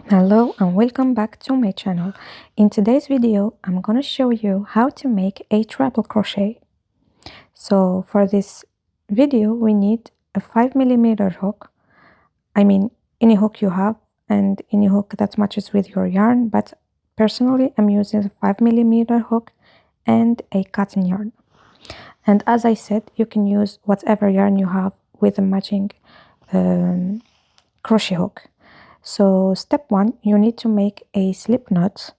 Hello and welcome back to my channel. In today's video, I'm gonna show you how to make a treble crochet. So for this video, we need a 5mm hook. I mean, any hook you have and any hook that matches with your yarn, but personally, I'm using a 5mm hook and a cotton yarn. And as I said, you can use whatever yarn you have with a matching crochet hook. So step 1, you need to make a slip knot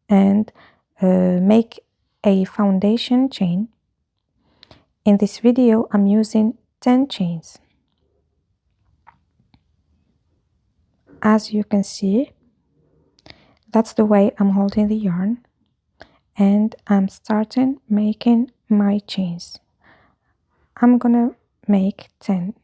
and make a foundation chain. In this video, I'm using 10 chains. As you can see, that's the way I'm holding the yarn, and I'm starting making my chains. I'm gonna make 10.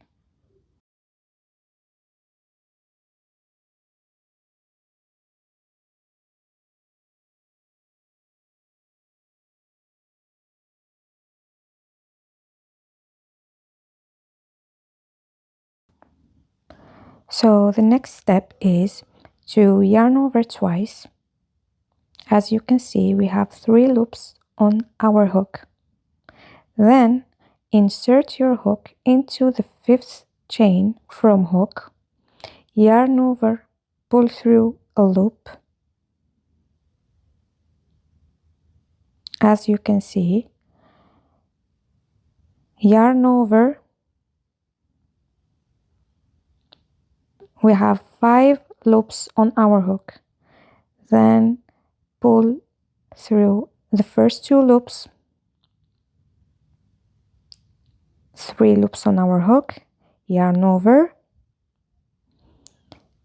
So the next step is to yarn over twice. As you can see, we have 3 loops on our hook. Then insert your hook into the 5th chain from hook, yarn over, pull through a loop. As you can see, yarn over. We have 5 loops on our hook. Then pull through the first 2 loops, 3 loops on our hook, yarn over,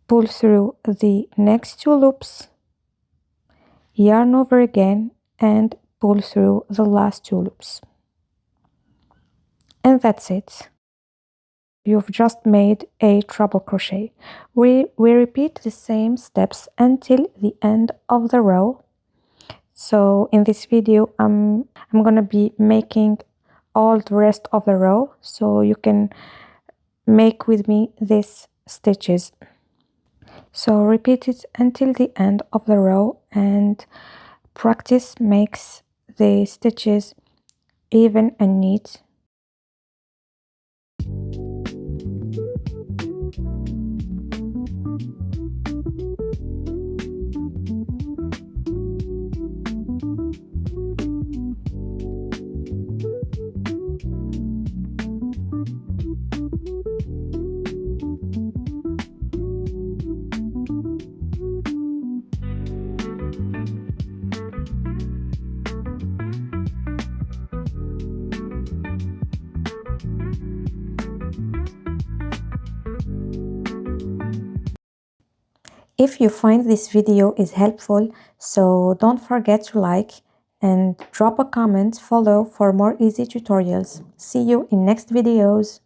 pull through the next 2 loops, yarn over again, and pull through the last 2 loops. And that's it. You've just made a treble crochet. We repeat the same steps until the end of the row. So in this video, I'm gonna be making all the rest of the row, so you can make with me these stitches. So repeat it until the end of the row, and practice makes the stitches even and neat. If you find this video is helpful, so don't forget to like and drop a comment, follow for more easy tutorials. See you in next videos.